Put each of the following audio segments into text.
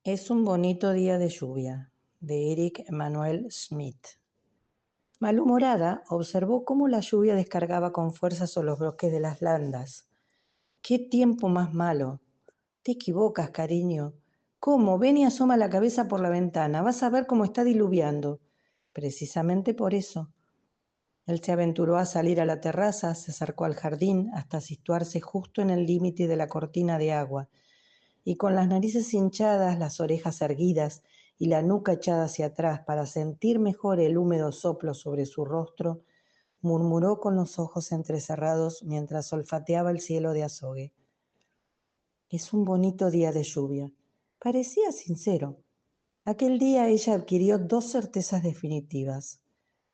Es un bonito día de lluvia, de Eric Emanuel Schmidt. Malhumorada, observó cómo la lluvia descargaba con fuerza sobre los bloques de las landas. ¡Qué tiempo más malo! Te equivocas, cariño. ¿Cómo? Ven y asoma la cabeza por la ventana. Vas a ver cómo está diluviando. Precisamente por eso. Él se aventuró a salir a la terraza, se acercó al jardín hasta situarse justo en el límite de la cortina de agua, y con las narices hinchadas, las orejas erguidas y la nuca echada hacia atrás para sentir mejor el húmedo soplo sobre su rostro, murmuró con los ojos entrecerrados mientras olfateaba el cielo de azogue. Es un bonito día de lluvia. Parecía sincero. Aquel día ella adquirió dos certezas definitivas.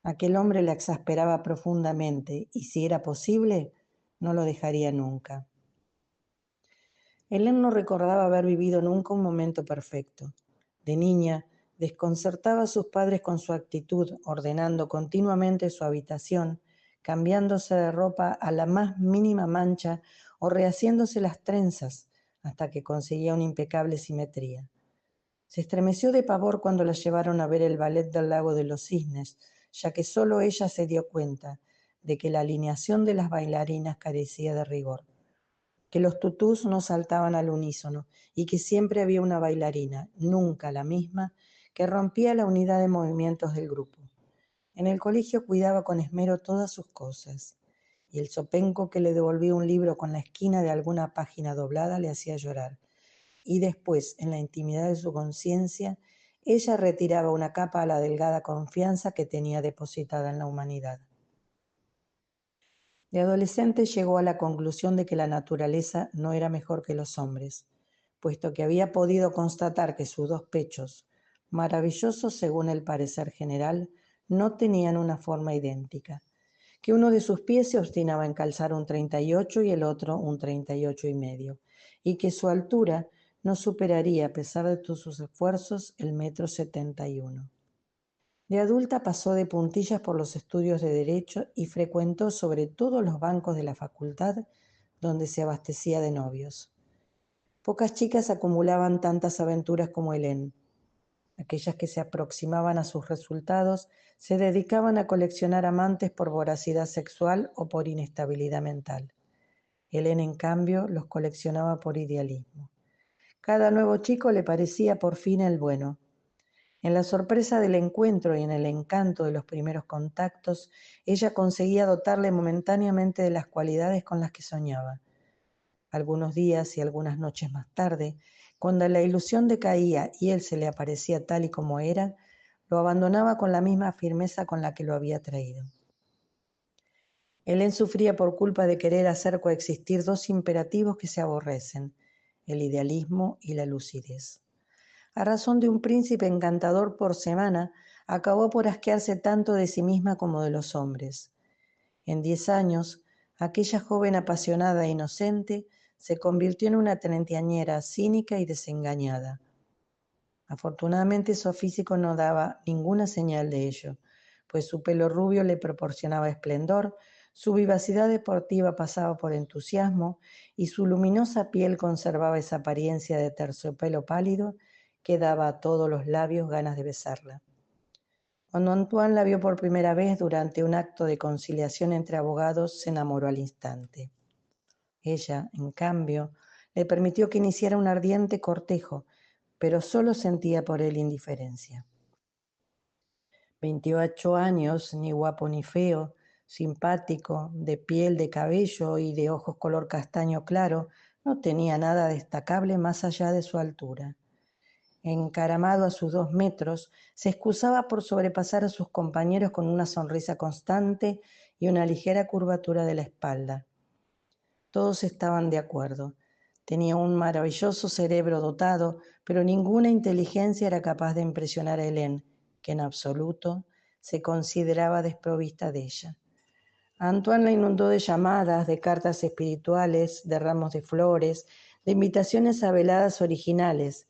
Aquel hombre la exasperaba profundamente y, si era posible, no lo dejaría nunca. Hélène no recordaba haber vivido nunca un momento perfecto. De niña, desconcertaba a sus padres con su actitud, ordenando continuamente su habitación, cambiándose de ropa a la más mínima mancha o rehaciéndose las trenzas hasta que conseguía una impecable simetría. Se estremeció de pavor cuando la llevaron a ver el ballet del Lago de los Cisnes, ya que solo ella se dio cuenta de que la alineación de las bailarinas carecía de rigor, que los tutús no saltaban al unísono y que siempre había una bailarina, nunca la misma, que rompía la unidad de movimientos del grupo. En el colegio cuidaba con esmero todas sus cosas, y el zopenco que le devolvía un libro con la esquina de alguna página doblada le hacía llorar. Y después, en la intimidad de su conciencia, ella retiraba una capa a la delgada confianza que tenía depositada en la humanidad. De adolescente llegó a la conclusión de que la naturaleza no era mejor que los hombres, puesto que había podido constatar que sus dos pechos, maravillosos según el parecer general, no tenían una forma idéntica, que uno de sus pies se obstinaba en calzar un 38 y el otro un 38 y medio, y que su altura no superaría, a pesar de todos sus esfuerzos, el 1,71 m. De adulta pasó de puntillas por los estudios de Derecho y frecuentó sobre todo los bancos de la facultad donde se abastecía de novios. Pocas chicas acumulaban tantas aventuras como Hélène. Aquellas que se aproximaban a sus resultados se dedicaban a coleccionar amantes por voracidad sexual o por inestabilidad mental. Hélène, en cambio, los coleccionaba por idealismo. Cada nuevo chico le parecía por fin el bueno. En la sorpresa del encuentro y en el encanto de los primeros contactos, ella conseguía dotarle momentáneamente de las cualidades con las que soñaba. Algunos días y algunas noches más tarde, cuando la ilusión decaía y él se le aparecía tal y como era, lo abandonaba con la misma firmeza con la que lo había traído. Hélène sufría por culpa de querer hacer coexistir dos imperativos que se aborrecen, el idealismo y la lucidez. A razón de un príncipe encantador por semana, acabó por asquearse tanto de sí misma como de los hombres. En 10 años, aquella joven apasionada e inocente se convirtió en una treintañera cínica y desengañada. Afortunadamente, su físico no daba ninguna señal de ello, pues su pelo rubio le proporcionaba esplendor, su vivacidad deportiva pasaba por entusiasmo y su luminosa piel conservaba esa apariencia de terciopelo pálido que daba a todos los labios ganas de besarla. Cuando Antoine la vio por primera vez durante un acto de conciliación entre abogados, se enamoró al instante. Ella, en cambio, le permitió que iniciara un ardiente cortejo, pero solo sentía por él indiferencia. 28 años, ni guapo ni feo, simpático, de piel, de cabello y de ojos color castaño claro, no tenía nada destacable más allá de su altura. Encaramado a sus 2 metros, se excusaba por sobrepasar a sus compañeros con una sonrisa constante y una ligera curvatura de la espalda. Todos estaban de acuerdo. Tenía un maravilloso cerebro dotado, pero ninguna inteligencia era capaz de impresionar a Hélène, que en absoluto se consideraba desprovista de ella. Antoine la inundó de llamadas, de cartas espirituales, de ramos de flores, de invitaciones a veladas originales.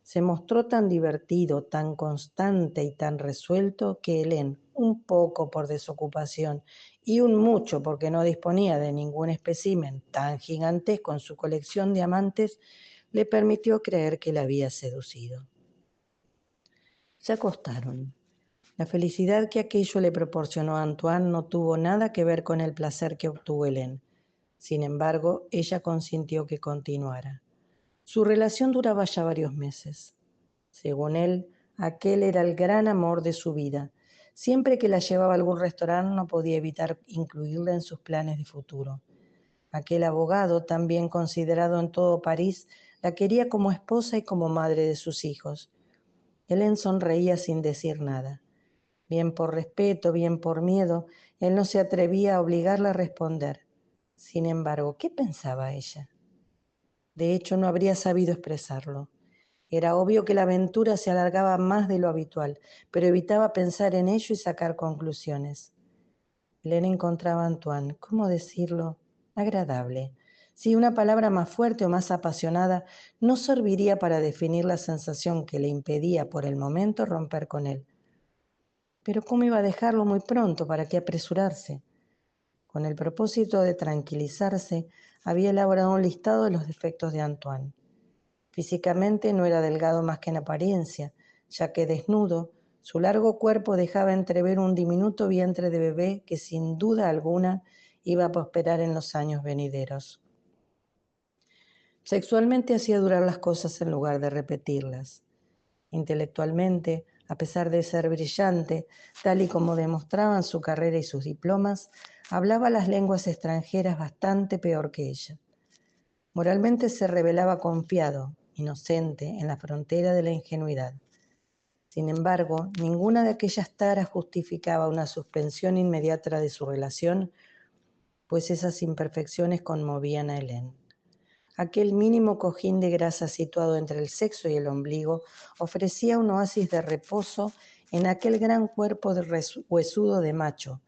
Se mostró tan divertido, tan constante y tan resuelto que Hélène, un poco por desocupación y un mucho porque no disponía de ningún espécimen tan gigantesco en su colección de amantes, le permitió creer que la había seducido. Se acostaron. La felicidad que aquello le proporcionó a Antoine no tuvo nada que ver con el placer que obtuvo Hélène. Sin embargo, ella consintió que continuara. Su relación duraba ya varios meses. Según él, aquel era el gran amor de su vida. Siempre que la llevaba a algún restaurante no podía evitar incluirla en sus planes de futuro. Aquel abogado, tan bien considerado en todo París, la quería como esposa y como madre de sus hijos. Hélène sonreía sin decir nada. Bien por respeto, bien por miedo, él no se atrevía a obligarla a responder. Sin embargo, ¿qué pensaba ella? De hecho, no habría sabido expresarlo. Era obvio que la aventura se alargaba más de lo habitual, pero evitaba pensar en ello y sacar conclusiones. Hélène encontraba a Antoine, ¿cómo decirlo?, agradable. Si una palabra más fuerte o más apasionada no serviría para definir la sensación que le impedía por el momento romper con él. Pero ¿cómo iba a dejarlo muy pronto? ¿Para qué apresurarse? Con el propósito de tranquilizarse, había elaborado un listado de los defectos de Antoine. Físicamente no era delgado más que en apariencia, ya que desnudo, su largo cuerpo dejaba entrever un diminuto vientre de bebé que sin duda alguna iba a prosperar en los años venideros. Sexualmente hacía durar las cosas en lugar de repetirlas. Intelectualmente, a pesar de ser brillante, tal y como demostraban su carrera y sus diplomas, hablaba las lenguas extranjeras bastante peor que ella. Moralmente se revelaba confiado, inocente, en la frontera de la ingenuidad. Sin embargo, ninguna de aquellas taras justificaba una suspensión inmediata de su relación, pues esas imperfecciones conmovían a Hélène. Aquel mínimo cojín de grasa situado entre el sexo y el ombligo ofrecía un oasis de reposo en aquel gran cuerpo huesudo de macho.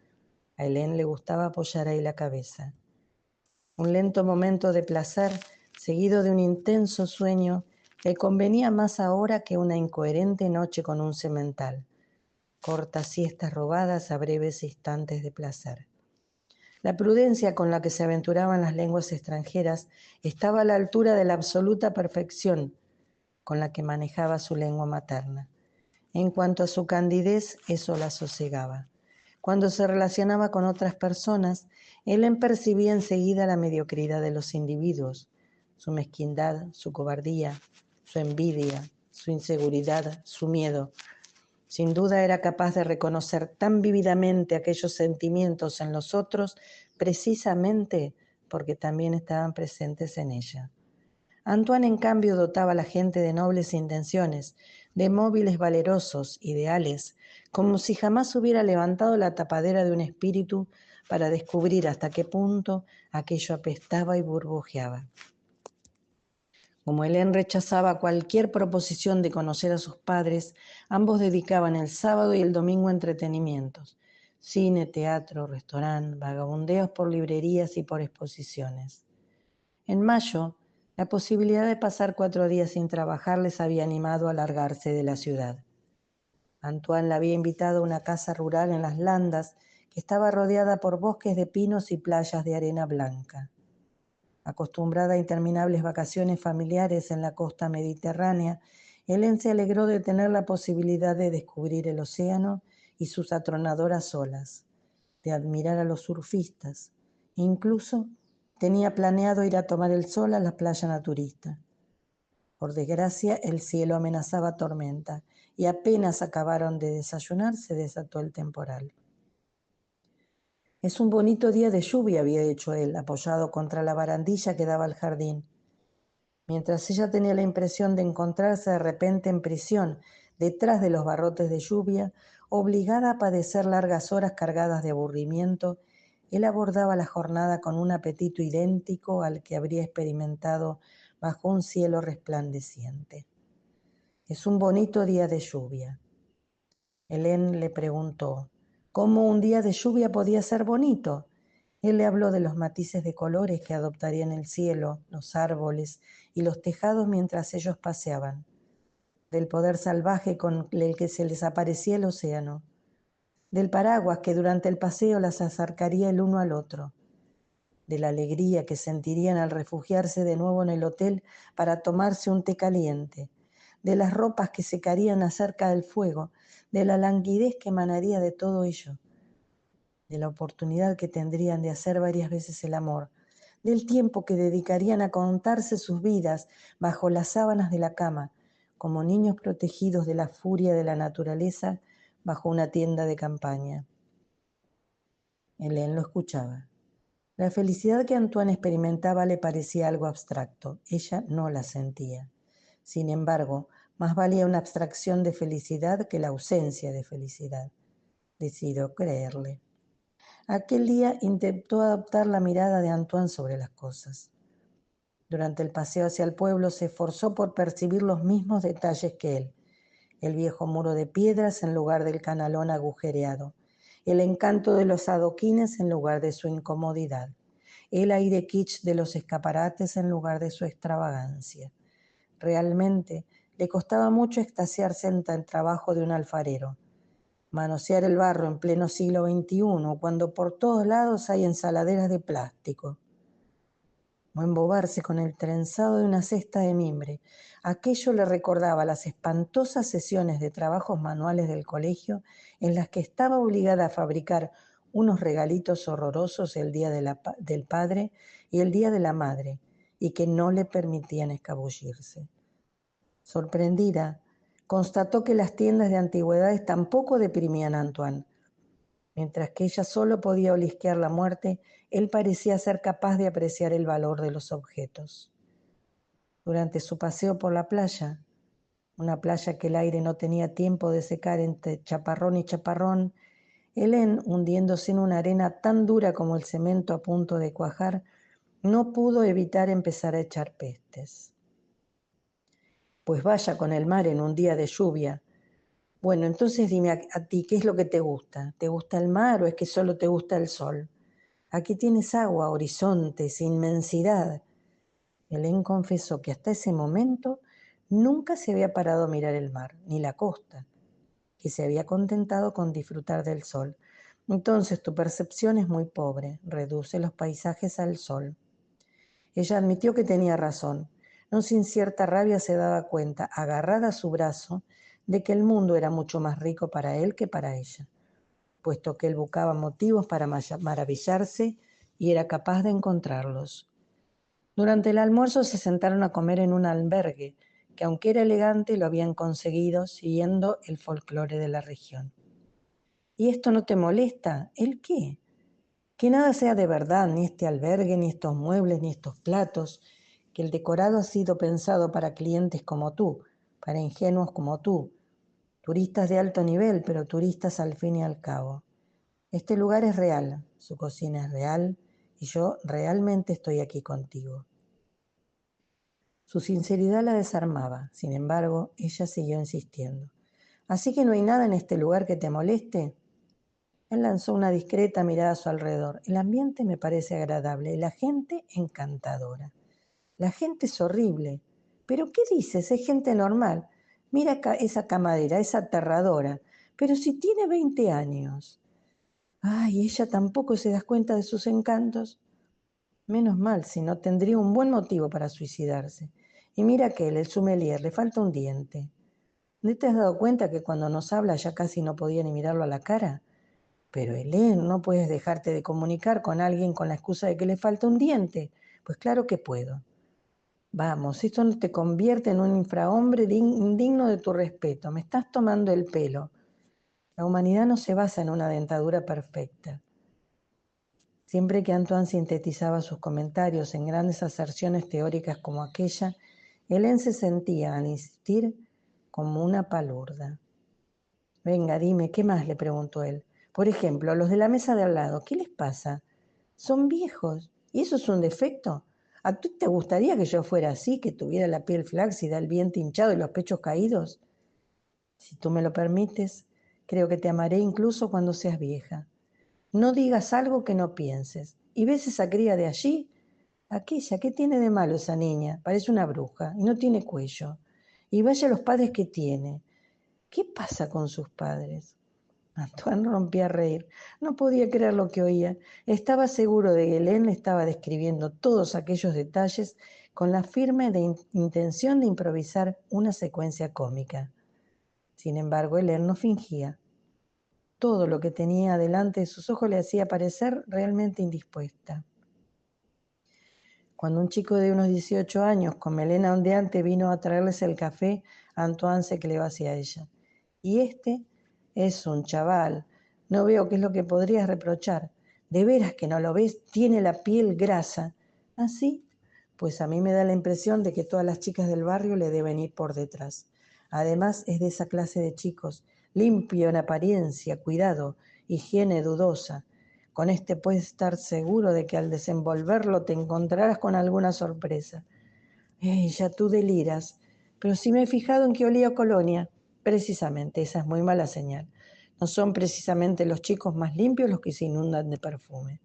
A Hélène le gustaba apoyar ahí la cabeza. Un lento momento de placer, seguido de un intenso sueño, le convenía más ahora que una incoherente noche con un semental. Cortas siestas robadas a breves instantes de placer. La prudencia con la que se aventuraban las lenguas extranjeras estaba a la altura de la absoluta perfección con la que manejaba su lengua materna. En cuanto a su candidez, eso la sosegaba. Cuando se relacionaba con otras personas, Hélène percibía enseguida la mediocridad de los individuos, su mezquindad, su cobardía, su envidia, su inseguridad, su miedo. Sin duda era capaz de reconocer tan vívidamente aquellos sentimientos en los otros, precisamente porque también estaban presentes en ella. Antoine, en cambio, dotaba a la gente de nobles intenciones, de móviles valerosos, ideales, como si jamás hubiera levantado la tapadera de un espíritu para descubrir hasta qué punto aquello apestaba y burbujeaba. Como Hélène rechazaba cualquier proposición de conocer a sus padres, ambos dedicaban el sábado y el domingo a entretenimientos: cine, teatro, restaurante, vagabundeos por librerías y por exposiciones. En mayo, la posibilidad de pasar 4 días sin trabajar les había animado a largarse de la ciudad. Antoine la había invitado a una casa rural en las Landas, que estaba rodeada por bosques de pinos y playas de arena blanca. Acostumbrada a interminables vacaciones familiares en la costa mediterránea, Hélène se alegró de tener la posibilidad de descubrir el océano y sus atronadoras olas, de admirar a los surfistas. Incluso tenía planeado ir a tomar el sol a la playa naturista. Por desgracia, el cielo amenazaba tormenta y apenas acabaron de desayunar se desató el temporal. Es un bonito día de lluvia, había dicho él, apoyado contra la barandilla que daba al jardín. Mientras ella tenía la impresión de encontrarse de repente en prisión, detrás de los barrotes de lluvia, obligada a padecer largas horas cargadas de aburrimiento, él abordaba la jornada con un apetito idéntico al que habría experimentado bajo un cielo resplandeciente. Es un bonito día de lluvia. Hélène le preguntó, ¿cómo un día de lluvia podía ser bonito? Él le habló de los matices de colores que adoptarían el cielo, los árboles y los tejados mientras ellos paseaban, del poder salvaje con el que se les aparecía el océano, del paraguas que durante el paseo las acercaría el uno al otro. de la alegría que sentirían al refugiarse de nuevo en el hotel para tomarse un té caliente, de las ropas que secarían acerca del fuego, de la languidez que emanaría de todo ello, de la oportunidad que tendrían de hacer varias veces el amor, del tiempo que dedicarían a contarse sus vidas bajo las sábanas de la cama, como niños protegidos de la furia de la naturaleza bajo una tienda de campaña. Hélène lo escuchaba. La felicidad que Antoine experimentaba le parecía algo abstracto. Ella no la sentía. Sin embargo, más valía una abstracción de felicidad que la ausencia de felicidad. Decidió creerle. Aquel día intentó adoptar la mirada de Antoine sobre las cosas. Durante el paseo hacia el pueblo se esforzó por percibir los mismos detalles que él. El viejo muro de piedras en lugar del canalón agujereado. El encanto de los adoquines en lugar de su incomodidad. El aire kitsch de los escaparates en lugar de su extravagancia. Realmente le costaba mucho extasiarse ante el trabajo de un alfarero. Manosear el barro en pleno siglo XXI, cuando por todos lados hay ensaladeras de plástico. O embobarse con el trenzado de una cesta de mimbre. Aquello le recordaba las espantosas sesiones de trabajos manuales del colegio en las que estaba obligada a fabricar unos regalitos horrorosos el día del padre y el día de la madre, y que no le permitían escabullirse. Sorprendida, constató que las tiendas de antigüedades tampoco deprimían a Antoine. Mientras que ella solo podía olisquear la muerte, él parecía ser capaz de apreciar el valor de los objetos. Durante su paseo por la playa, una playa que el aire no tenía tiempo de secar entre chaparrón y chaparrón, Hélène, hundiéndose en una arena tan dura como el cemento a punto de cuajar, no pudo evitar empezar a echar pestes. Pues vaya con el mar en un día de lluvia. Bueno, entonces dime a ti, ¿qué es lo que te gusta? ¿Te gusta el mar o es que solo te gusta el sol? Aquí tienes agua, horizontes, inmensidad. Hélène confesó que hasta ese momento nunca se había parado a mirar el mar, ni la costa, que se había contentado con disfrutar del sol. Entonces tu percepción es muy pobre, reduce los paisajes al sol. Ella admitió que tenía razón. No sin cierta rabia se daba cuenta, agarrada a su brazo, de que el mundo era mucho más rico para él que para ella, puesto que él buscaba motivos para maravillarse y era capaz de encontrarlos. Durante el almuerzo se sentaron a comer en un albergue, que aunque era elegante lo habían conseguido siguiendo el folclore de la región. ¿Y esto no te molesta? ¿El qué? Que nada sea de verdad, ni este albergue, ni estos muebles, ni estos platos, que el decorado ha sido pensado para clientes como tú, para ingenuos como tú, turistas de alto nivel, pero turistas al fin y al cabo. Este lugar es real, su cocina es real, y yo realmente estoy aquí contigo. Su sinceridad la desarmaba, sin embargo, ella siguió insistiendo. ¿Así que no hay nada en este lugar que te moleste? Él lanzó una discreta mirada a su alrededor. El ambiente me parece agradable, la gente encantadora. La gente es horrible. ¿Pero qué dices? Es gente normal. Mira esa camadera, es aterradora. Pero si tiene 20 años. Ay, ella tampoco se da cuenta de sus encantos. Menos mal, si no tendría un buen motivo para suicidarse. Y mira que él, el sommelier, le falta un diente. ¿No te has dado cuenta que cuando nos habla ya casi no podía ni mirarlo a la cara? Pero Hélène, no puedes dejarte de comunicar con alguien con la excusa de que le falta un diente. Pues claro que puedo. Vamos, esto no te convierte en un infrahombre indigno de tu respeto. Me estás tomando el pelo. La humanidad no se basa en una dentadura perfecta. Siempre que Antoine sintetizaba sus comentarios en grandes aserciones teóricas como aquella, Hélène se sentía, al insistir, como una palurda. Venga, dime, ¿qué más? Le preguntó él. Por ejemplo, los de la mesa de al lado, ¿qué les pasa? Son viejos. ¿Y eso es un defecto? ¿A ti te gustaría que yo fuera así, que tuviera la piel flácida, el vientre hinchado y los pechos caídos? Si tú me lo permites, creo que te amaré incluso cuando seas vieja. No digas algo que no pienses. ¿Y ves esa cría de allí? Aquella, ¿qué tiene de malo esa niña? Parece una bruja y no tiene cuello. Y vaya los padres que tiene. ¿Qué pasa con sus padres? Antoine rompía a reír. No podía creer lo que oía. Estaba seguro de que Hélène le estaba describiendo todos aquellos detalles con la firme intención de improvisar una secuencia cómica. Sin embargo, Hélène no fingía. Todo lo que tenía delante de sus ojos le hacía parecer realmente indispuesta. Cuando un chico de unos 18 años, con melena ondeante, vino a traerles el café, Antoine se cleó hacia ella. Y este es un chaval. No veo qué es lo que podrías reprochar. ¿De veras que no lo ves? Tiene la piel grasa. ¿Ah, sí? Pues a mí me da la impresión de que todas las chicas del barrio le deben ir por detrás. Además, es de esa clase de chicos, limpio en apariencia, cuidado, higiene dudosa. Con este puedes estar seguro de que al desenvolverlo te encontrarás con alguna sorpresa. Ya tú deliras, pero sí me he fijado en que olía a colonia. Precisamente, esa es muy mala señal. No son precisamente los chicos más limpios los que se inundan de perfume.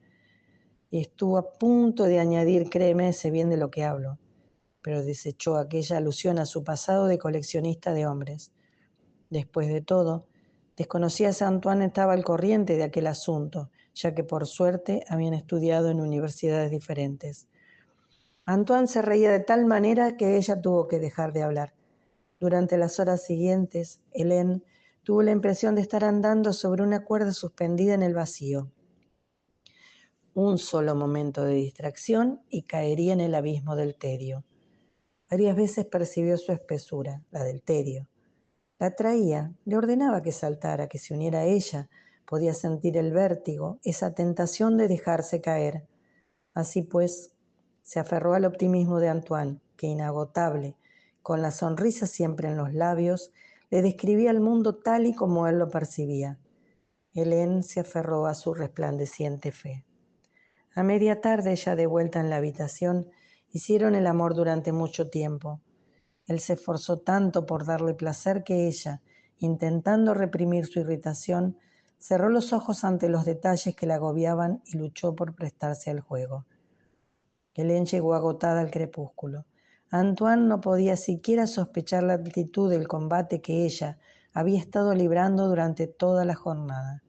Y estuvo a punto de añadir, créeme, sé bien de lo que hablo, pero desechó aquella alusión a su pasado de coleccionista de hombres. Después de todo, desconocía si Antoine estaba al corriente de aquel asunto, ya que por suerte habían estudiado en universidades diferentes. Antoine se reía de tal manera que ella tuvo que dejar de hablar. Durante las horas siguientes, Hélène tuvo la impresión de estar andando sobre una cuerda suspendida en el vacío. Un solo momento de distracción y caería en el abismo del tedio. Varias veces percibió su espesura, la del tedio. La atraía, le ordenaba que saltara, que se uniera a ella. Podía sentir el vértigo, esa tentación de dejarse caer. Así pues, se aferró al optimismo de Antoine, que inagotable, con la sonrisa siempre en los labios, le describía el mundo tal y como él lo percibía. Hélène se aferró a su resplandeciente fe. A media tarde, ya de vuelta en la habitación, hicieron el amor durante mucho tiempo. Él se esforzó tanto por darle placer que ella, intentando reprimir su irritación, cerró los ojos ante los detalles que la agobiaban y luchó por prestarse al juego. Hélène llegó agotada al crepúsculo. Antoine no podía siquiera sospechar la actitud del combate que ella había estado librando durante toda la jornada.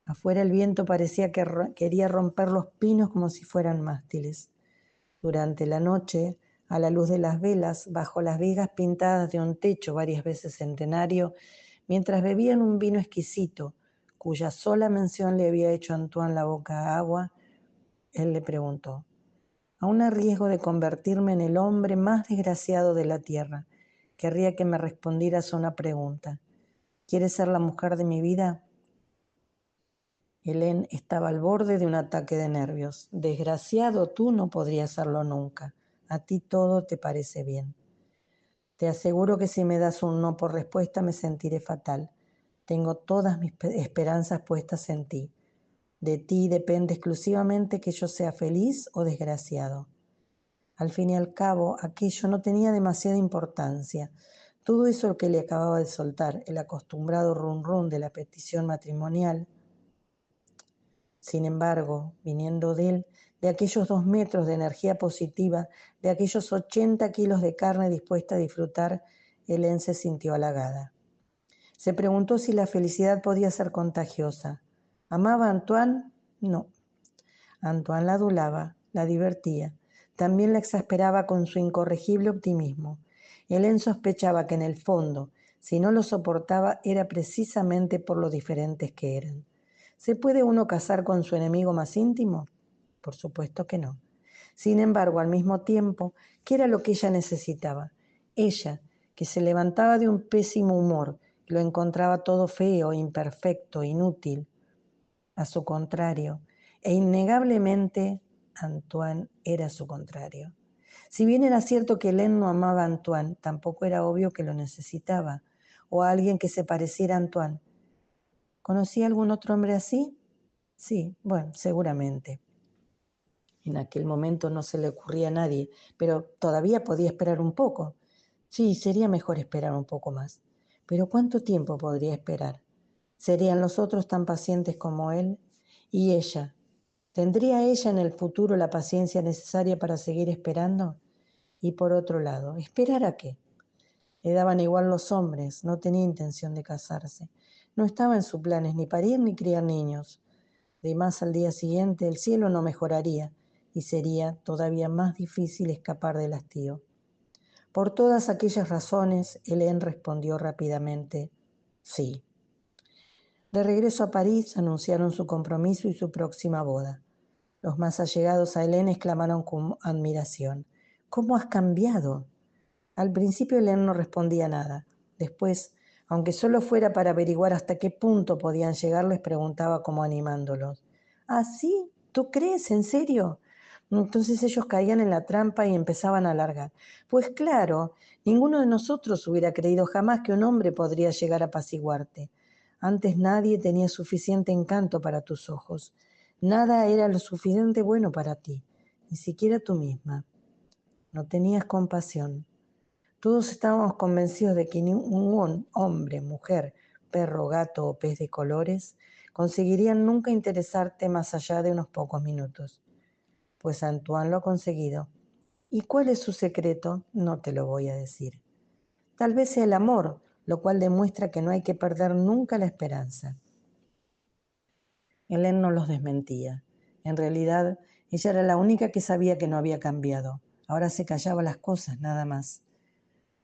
Afuera el viento parecía que quería romper los pinos como si fueran mástiles. Durante la noche, a la luz de las velas, bajo las vigas pintadas de un techo varias veces centenario, mientras bebían un vino exquisito, cuya sola mención le había hecho a Antoine la boca agua, él le preguntó: aún a riesgo de convertirme en el hombre más desgraciado de la tierra, querría que me respondieras a una pregunta. ¿Quieres ser la mujer de mi vida? Hélène estaba al borde de un ataque de nervios. Desgraciado tú no podrías serlo nunca. A ti todo te parece bien. Te aseguro que si me das un no por respuesta me sentiré fatal. Tengo todas mis esperanzas puestas en ti. De ti depende exclusivamente que yo sea feliz o desgraciado. Al fin y al cabo, aquello no tenía demasiada importancia. Todo eso que le acababa de soltar, el acostumbrado rum rum de la petición matrimonial, sin embargo, viniendo de él, de aquellos 2 metros de energía positiva, de aquellos 80 kilos de carne dispuesta a disfrutar, Hélène se sintió halagada. Se preguntó si la felicidad podía ser contagiosa. ¿Amaba a Antoine? No. Antoine la adulaba, la divertía. También la exasperaba con su incorregible optimismo. Hélène sospechaba que en el fondo, si no lo soportaba, era precisamente por lo diferentes que eran. ¿Se puede uno casar con su enemigo más íntimo? Por supuesto que no. Sin embargo, al mismo tiempo, ¿qué era lo que ella necesitaba? Ella, que se levantaba de un pésimo humor, lo encontraba todo feo, imperfecto, inútil. A su contrario, e innegablemente Antoine era su contrario. Si bien era cierto que Hélène no amaba a Antoine, tampoco era obvio que lo necesitaba, o a alguien que se pareciera a Antoine. ¿Conocía algún otro hombre así? Sí, bueno, seguramente. En aquel momento no se le ocurría a nadie, pero todavía podía esperar un poco. Sí, sería mejor esperar un poco más. Pero ¿cuánto tiempo podría esperar? ¿Serían los otros tan pacientes como él? ¿Y ella? ¿Tendría ella en el futuro la paciencia necesaria para seguir esperando? Y por otro lado, ¿esperar a qué? Le daban igual los hombres, no tenía intención de casarse. No estaba en sus planes ni parir ni criar niños. De más al día siguiente el cielo no mejoraría y sería todavía más difícil escapar del hastío. Por todas aquellas razones, Hélène respondió rápidamente, sí. De regreso a París anunciaron su compromiso y su próxima boda. Los más allegados a Hélène exclamaron con admiración, ¿cómo has cambiado? Al principio Hélène no respondía nada. Después, aunque solo fuera para averiguar hasta qué punto podían llegar, les preguntaba como animándolos. ¿Ah, sí? ¿Tú crees? ¿En serio? Entonces ellos caían en la trampa y empezaban a alargar. Pues claro, ninguno de nosotros hubiera creído jamás que un hombre podría llegar a apaciguarte. Antes nadie tenía suficiente encanto para tus ojos. Nada era lo suficiente bueno para ti, ni siquiera tú misma. No tenías compasión. Todos estábamos convencidos de que ningún hombre, mujer, perro, gato o pez de colores conseguirían nunca interesarte más allá de unos pocos minutos. Pues Antoine lo ha conseguido. ¿Y cuál es su secreto? No te lo voy a decir. Tal vez sea el amor, lo cual demuestra que no hay que perder nunca la esperanza. Hélène no los desmentía. En realidad, ella era la única que sabía que no había cambiado. Ahora se callaba las cosas, nada más.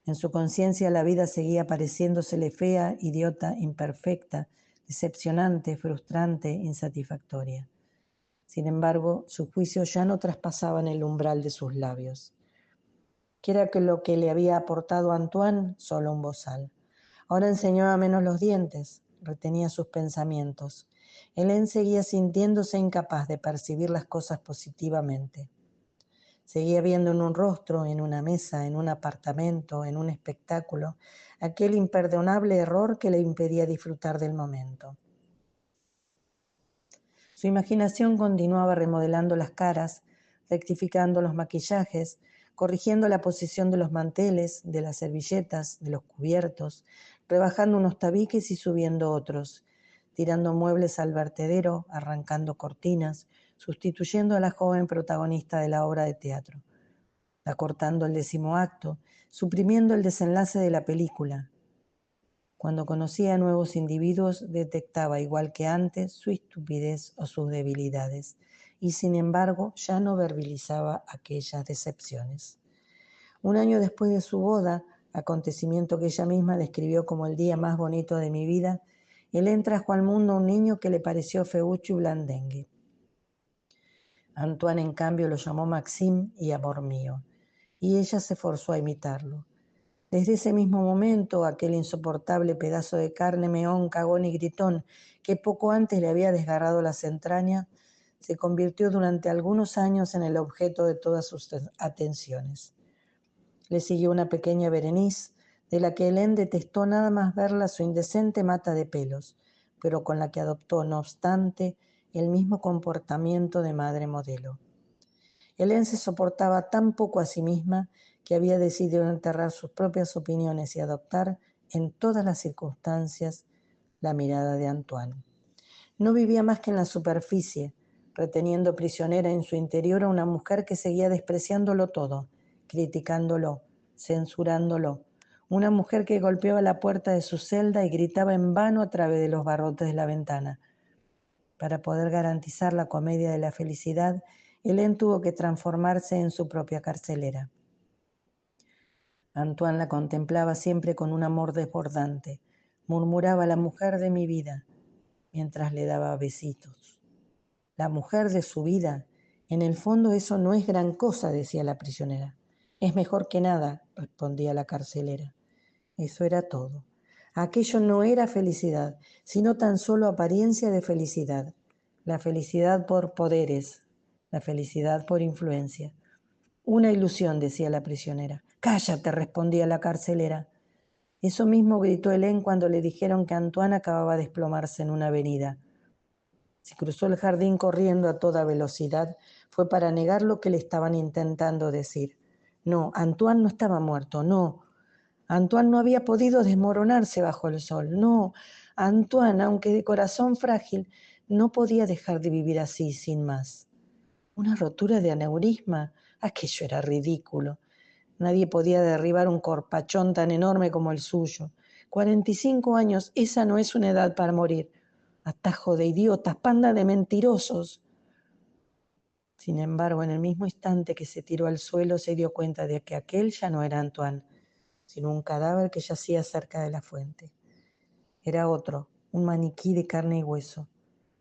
En su conciencia la vida seguía pareciéndosele fea, idiota, imperfecta, decepcionante, frustrante, insatisfactoria. Sin embargo, sus juicios ya no traspasaban el umbral de sus labios. ¿Qué era lo que le había aportado a Antoine? Solo un bozal. Ahora enseñaba menos los dientes, retenía sus pensamientos. Hélène seguía sintiéndose incapaz de percibir las cosas positivamente. Seguía viendo en un rostro, en una mesa, en un apartamento, en un espectáculo, aquel imperdonable error que le impedía disfrutar del momento. Su imaginación continuaba remodelando las caras, rectificando los maquillajes, corrigiendo la posición de los manteles, de las servilletas, de los cubiertos, rebajando unos tabiques y subiendo otros, tirando muebles al vertedero, arrancando cortinas, sustituyendo a la joven protagonista de la obra de teatro, acortando el 10º acto, suprimiendo el desenlace de la película. Cuando conocía a nuevos individuos, detectaba, igual que antes, su estupidez o sus debilidades, y sin embargo ya no verbalizaba aquellas decepciones. Un año después de su boda, acontecimiento que ella misma describió como el día más bonito de mi vida, Hélène trajo al mundo un niño que le pareció feucho y blandengue. Antoine, en cambio, lo llamó Maxime y amor mío, y ella se forzó a imitarlo. Desde ese mismo momento, aquel insoportable pedazo de carne meón, cagón y gritón que poco antes le había desgarrado las entrañas, se convirtió durante algunos años en el objeto de todas sus atenciones. Le siguió una pequeña Berenice, de la que Hélène detestó nada más verla su indecente mata de pelos, pero con la que adoptó, no obstante, el mismo comportamiento de madre modelo. Hélène se soportaba tan poco a sí misma que había decidido enterrar sus propias opiniones y adoptar, en todas las circunstancias, la mirada de Antoine. No vivía más que en la superficie, reteniendo prisionera en su interior a una mujer que seguía despreciándolo todo, criticándolo, censurándolo. Una mujer que golpeaba la puerta de su celda y gritaba en vano a través de los barrotes de la ventana. Para poder garantizar la comedia de la felicidad, Hélène tuvo que transformarse en su propia carcelera. Antoine la contemplaba siempre con un amor desbordante. Murmuraba la mujer de mi vida, mientras le daba besitos. La mujer de su vida. En el fondo eso no es gran cosa, decía la prisionera. Es mejor que nada, respondía la carcelera. Eso era todo. Aquello no era felicidad, sino tan solo apariencia de felicidad. La felicidad por poderes, la felicidad por influencia. Una ilusión, decía la prisionera. Cállate, respondía la carcelera. Eso mismo gritó Hélène cuando le dijeron que Antoine acababa de desplomarse en una avenida. Si cruzó el jardín corriendo a toda velocidad, fue para negar lo que le estaban intentando decir. No, Antoine no estaba muerto, no. Antoine no había podido desmoronarse bajo el sol, no. Antoine, aunque de corazón frágil, no podía dejar de vivir así, sin más. Una rotura de aneurisma, aquello era ridículo. Nadie podía derribar un corpachón tan enorme como el suyo. 45 años, esa no es una edad para morir. Atajo de idiotas, panda de mentirosos. Sin embargo, en el mismo instante que se tiró al suelo, se dio cuenta de que aquel ya no era Antoine, sino un cadáver que yacía cerca de la fuente. Era otro, un maniquí de carne y hueso,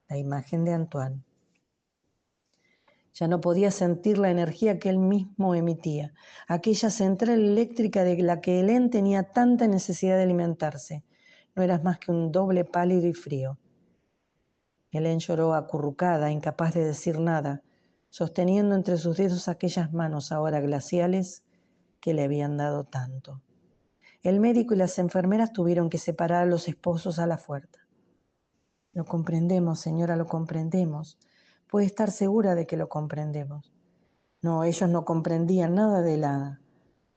la imagen de Antoine. Ya no podía sentir la energía que él mismo emitía, aquella central eléctrica de la que Hélène tenía tanta necesidad de alimentarse. No era más que un doble pálido y frío. Hélène lloró acurrucada, incapaz de decir nada, sosteniendo entre sus dedos aquellas manos ahora glaciales que le habían dado tanto. El médico y las enfermeras tuvieron que separar a los esposos a la fuerza. Lo comprendemos, señora, lo comprendemos. Puede estar segura de que lo comprendemos. No, ellos no comprendían nada de nada.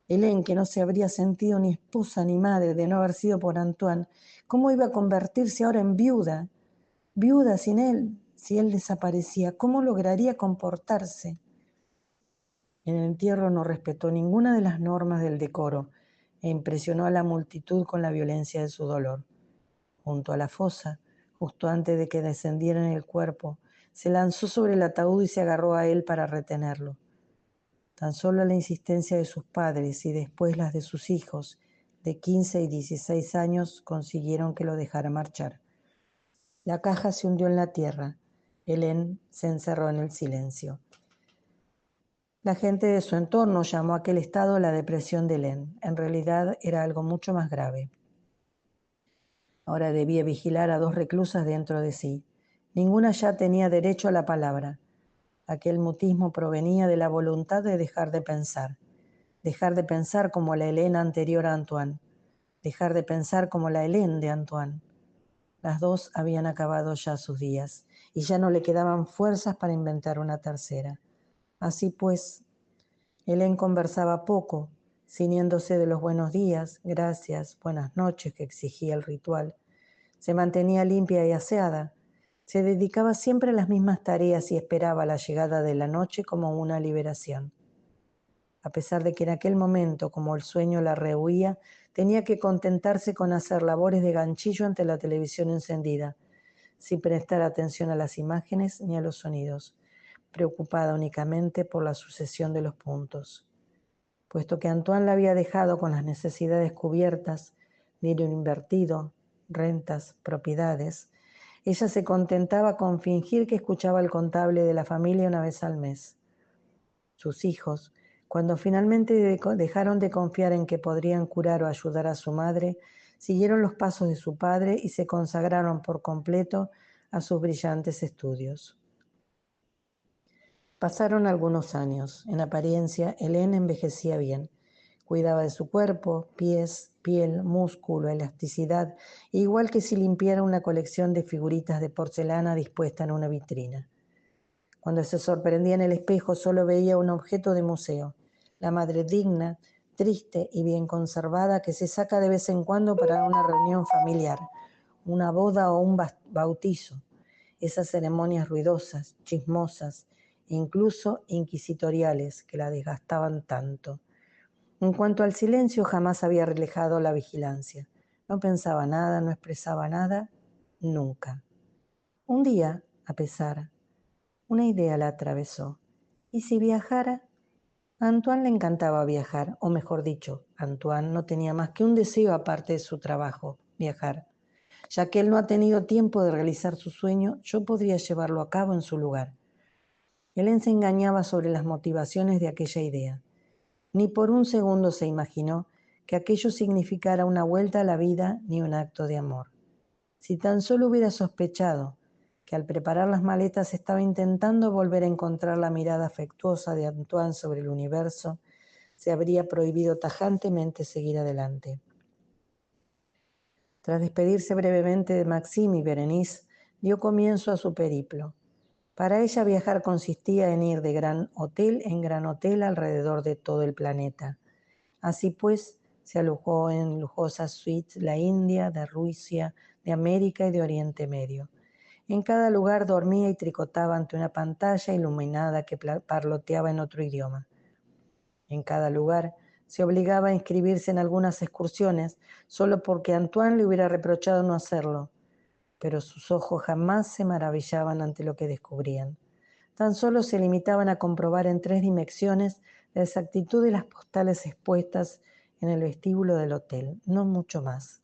Hélène, que no se habría sentido ni esposa ni madre de no haber sido por Antoine, ¿cómo iba a convertirse ahora en viuda? Viuda sin él, si él desaparecía, ¿cómo lograría comportarse? En el entierro no respetó ninguna de las normas del decoro e impresionó a la multitud con la violencia de su dolor. Junto a la fosa, justo antes de que descendiera en el cuerpo, se lanzó sobre el ataúd y se agarró a él para retenerlo. Tan solo la insistencia de sus padres y después las de sus hijos, de 15 y 16 años, consiguieron que lo dejara marchar. La caja se hundió en la tierra. Hélène se encerró en el silencio. La gente de su entorno llamó a aquel estado la depresión de Hélène. En realidad era algo mucho más grave. Ahora debía vigilar a 2 reclusas dentro de sí. Ninguna ya tenía derecho a la palabra. Aquel mutismo provenía de la voluntad de dejar de pensar como la Hélène anterior a Antoine, dejar de pensar como la Hélène de Antoine. Las dos habían acabado ya sus días y ya no le quedaban fuerzas para inventar una tercera. Así pues, Hélène conversaba poco, ciñéndose de los buenos días, gracias, buenas noches que exigía el ritual. Se mantenía limpia y aseada. Se dedicaba siempre a las mismas tareas y esperaba la llegada de la noche como una liberación. A pesar de que en aquel momento, como el sueño la rehuía, tenía que contentarse con hacer labores de ganchillo ante la televisión encendida, sin prestar atención a las imágenes ni a los sonidos, preocupada únicamente por la sucesión de los puntos. Puesto que Antoine la había dejado con las necesidades cubiertas, dinero invertido, rentas, propiedades, ella se contentaba con fingir que escuchaba al contable de la familia una vez al mes. Sus hijos, cuando finalmente dejaron de confiar en que podrían curar o ayudar a su madre, siguieron los pasos de su padre y se consagraron por completo a sus brillantes estudios. Pasaron algunos años. En apariencia, Hélène envejecía bien. Cuidaba de su cuerpo, pies, piel, músculo, elasticidad, igual que si limpiara una colección de figuritas de porcelana dispuesta en una vitrina. Cuando se sorprendía en el espejo solo veía un objeto de museo, la madre digna, triste y bien conservada que se saca de vez en cuando para una reunión familiar, una boda o un bautizo, esas ceremonias ruidosas, chismosas, incluso inquisitoriales que la desgastaban tanto. En cuanto al silencio, jamás había relajado la vigilancia. No pensaba nada, no expresaba nada, nunca. Un día, a pesar, una idea la atravesó. ¿Y si viajara? A Antoine le encantaba viajar, o mejor dicho, Antoine no tenía más que un deseo aparte de su trabajo, viajar. Ya que él no ha tenido tiempo de realizar su sueño, yo podría llevarlo a cabo en su lugar. Hélène se engañaba sobre las motivaciones de aquella idea. Ni por un segundo se imaginó que aquello significara una vuelta a la vida ni un acto de amor. Si tan solo hubiera sospechado que al preparar las maletas estaba intentando volver a encontrar la mirada afectuosa de Antoine sobre el universo, se habría prohibido tajantemente seguir adelante. Tras despedirse brevemente de Maxime y Berenice, dio comienzo a su periplo. Para ella viajar consistía en ir de gran hotel en gran hotel alrededor de todo el planeta. Así pues, se alojó en lujosas suites de la India, de Rusia, de América y de Oriente Medio. En cada lugar dormía y tricotaba ante una pantalla iluminada que parloteaba en otro idioma. En cada lugar Se obligaba a inscribirse en algunas excursiones solo porque Antoine le hubiera reprochado no hacerlo, pero sus ojos jamás se maravillaban ante lo que descubrían. Tan solo se limitaban a comprobar en 3 dimensiones la exactitud de las postales expuestas en el vestíbulo del hotel, no mucho más.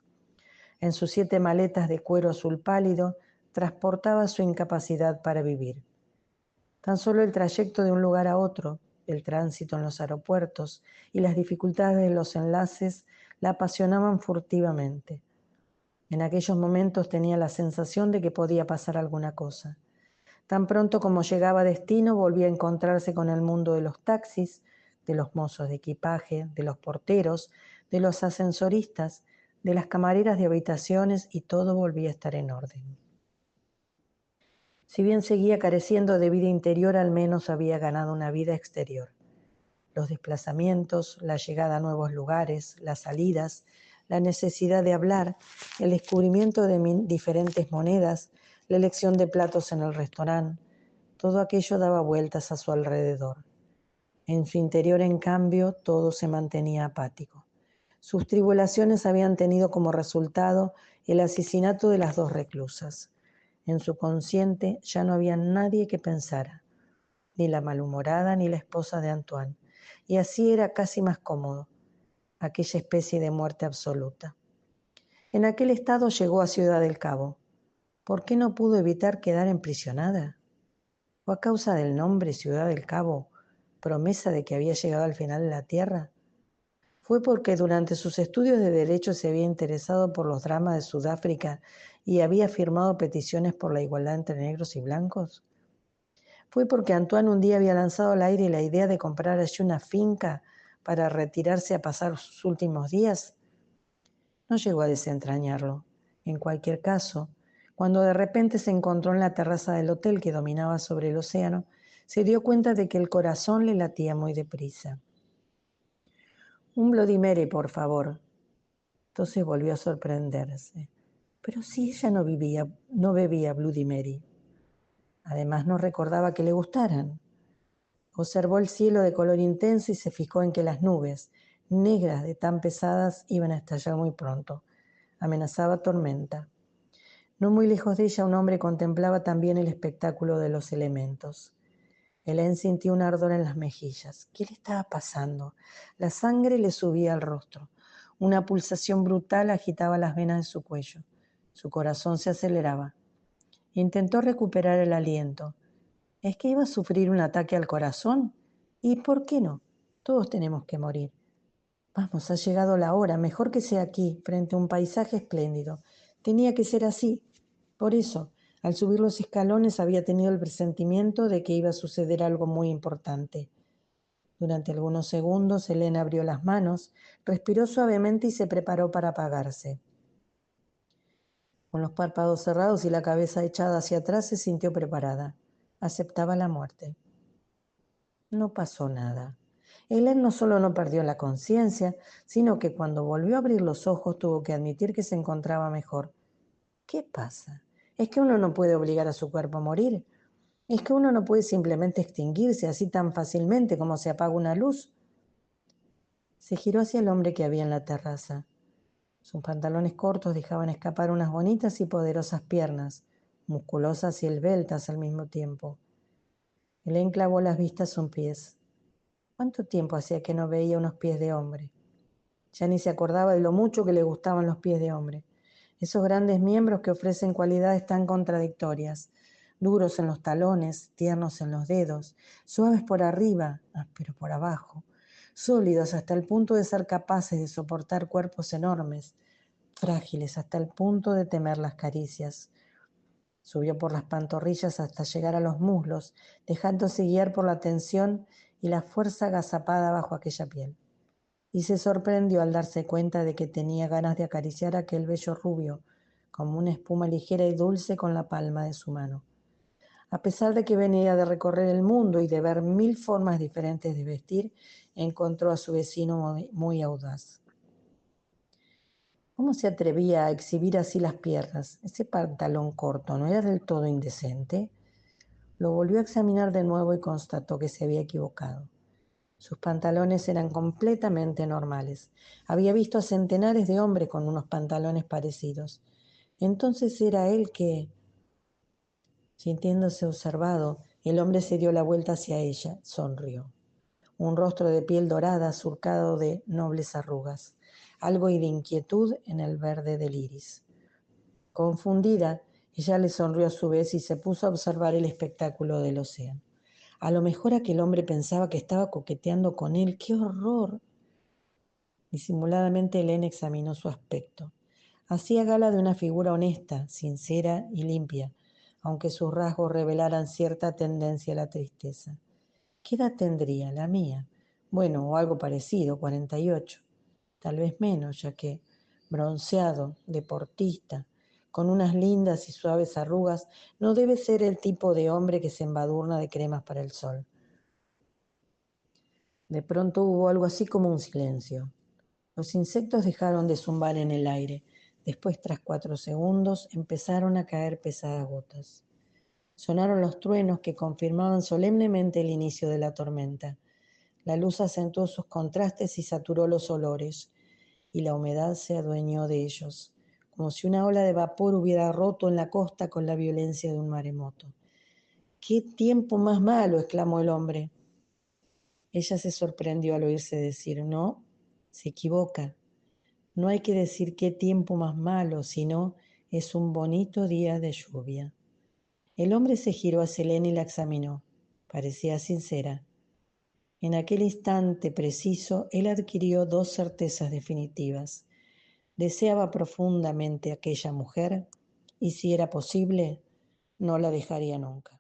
En sus 7 maletas de cuero azul pálido transportaba su incapacidad para vivir. Tan solo el trayecto de un lugar a otro, el tránsito en los aeropuertos y las dificultades de los enlaces la apasionaban furtivamente. En aquellos momentos tenía la sensación de que podía pasar alguna cosa. Tan pronto como llegaba a destino, volvía a encontrarse con el mundo de los taxis, de los mozos de equipaje, de los porteros, de los ascensoristas, de las camareras de habitaciones, y todo volvía a estar en orden. Si bien seguía careciendo de vida interior, al menos había ganado una vida exterior. Los desplazamientos, la llegada a nuevos lugares, las salidas, la necesidad de hablar, el descubrimiento de diferentes monedas, la elección de platos en el restaurante, todo aquello daba vueltas a su alrededor. En su interior, en cambio, todo se mantenía apático. Sus tribulaciones habían tenido como resultado el asesinato de las 2 reclusas. En su consciente ya no había nadie que pensara, ni la malhumorada ni la esposa de Antoine, y así era casi más cómodo, aquella especie de muerte absoluta. En aquel estado llegó a Ciudad del Cabo. ¿Por qué no pudo evitar quedar emprisionada? ¿O a causa del nombre Ciudad del Cabo, promesa de que había llegado al final de la tierra? ¿Fue porque durante sus estudios de Derecho se había interesado por los dramas de Sudáfrica y había firmado peticiones por la igualdad entre negros y blancos? ¿Fue porque Antoine un día había lanzado al aire la idea de comprar allí una finca para retirarse a pasar sus últimos días? No llegó a desentrañarlo. En cualquier caso, cuando de repente se encontró en la terraza del hotel que dominaba sobre el océano, se dio cuenta de que el corazón le latía muy deprisa. Un Bloody Mary, por favor. Entonces volvió a sorprenderse. Pero si ella no bebía Bloody Mary. Además, no recordaba que le gustaran. Observó el cielo de color intenso y se fijó en que las nubes, negras de tan pesadas, iban a estallar muy pronto. Amenazaba tormenta. No muy lejos de ella, un hombre contemplaba también el espectáculo de los elementos. Hélène sintió un ardor en las mejillas. ¿Qué le estaba pasando? La sangre le subía al rostro. Una pulsación brutal agitaba las venas de su cuello. Su corazón se aceleraba. Intentó recuperar el aliento. ¿Es que iba a sufrir un ataque al corazón? ¿Y por qué no? Todos tenemos que morir. Vamos, ha llegado la hora. Mejor que sea aquí, frente a un paisaje espléndido. Tenía que ser así. Por eso, al subir los escalones había tenido el presentimiento de que iba a suceder algo muy importante. Durante algunos segundos, Hélène abrió las manos, respiró suavemente y se preparó para apagarse. Con los párpados cerrados y la cabeza echada hacia atrás, se sintió preparada. Aceptaba la muerte. No pasó nada. Hélène no solo no perdió la conciencia, sino que cuando volvió a abrir los ojos tuvo que admitir que se encontraba mejor. ¿Qué pasa? ¿Es que uno no puede obligar a su cuerpo a morir? ¿Es que uno no puede simplemente extinguirse así tan fácilmente como se apaga una luz? Se giró hacia el hombre que había en la terraza. Sus pantalones cortos dejaban escapar unas bonitas y poderosas piernas, musculosas y esbeltas al mismo tiempo. Hélène clavó las vistas a sus pies. ¿Cuánto tiempo hacía que no veía unos pies de hombre? Ya ni se acordaba de lo mucho que le gustaban los pies de hombre. Esos grandes miembros que ofrecen cualidades tan contradictorias, duros en los talones, tiernos en los dedos, suaves por arriba, ásperos por abajo, sólidos hasta el punto de ser capaces de soportar cuerpos enormes, frágiles hasta el punto de temer las caricias. Subió por las pantorrillas hasta llegar a los muslos, dejándose guiar por la tensión y la fuerza agazapada bajo aquella piel. Y se sorprendió al darse cuenta de que tenía ganas de acariciar aquel vello rubio, como una espuma ligera y dulce con la palma de su mano. A pesar de que venía de recorrer el mundo y de ver 1000 formas diferentes de vestir, encontró a su vecino muy audaz. ¿Cómo se atrevía a exhibir así las piernas? Ese pantalón corto no era del todo indecente. Lo volvió a examinar de nuevo y constató que se había equivocado. Sus pantalones eran completamente normales. Había visto a centenares de hombres con unos pantalones parecidos. Entonces era él que, sintiéndose observado, el hombre se dio la vuelta hacia ella, sonrió. Un rostro de piel dorada surcado de nobles arrugas, algo de inquietud en el verde del iris. Confundida, ella le sonrió a su vez y se puso a observar el espectáculo del océano. A lo mejor aquel hombre pensaba que estaba coqueteando con él. ¡Qué horror! Disimuladamente Helene examinó su aspecto. Hacía gala de una figura honesta, sincera y limpia, aunque sus rasgos revelaran cierta tendencia a la tristeza. ¿Qué edad tendría? La mía. Bueno, o algo parecido, 48. Tal vez menos, ya que bronceado, deportista, con unas lindas y suaves arrugas, no debe ser el tipo de hombre que se embadurna de cremas para el sol. De pronto hubo algo así como un silencio. Los insectos dejaron de zumbar en el aire. Después, tras 4 segundos, empezaron a caer pesadas gotas. Sonaron los truenos que confirmaban solemnemente el inicio de la tormenta. La luz acentuó sus contrastes y saturó los olores, y la humedad se adueñó de ellos, como si una ola de vapor hubiera roto en la costa con la violencia de un maremoto. ¡Qué tiempo más malo!, exclamó el hombre. Ella se sorprendió al oírse decir: no, se equivoca. No hay que decir qué tiempo más malo, sino es un bonito día de lluvia. El hombre se giró hacia Helene y la examinó. Parecía sincera. En aquel instante preciso, él adquirió 2 certezas definitivas. Deseaba profundamente a aquella mujer y, si era posible, no la dejaría nunca.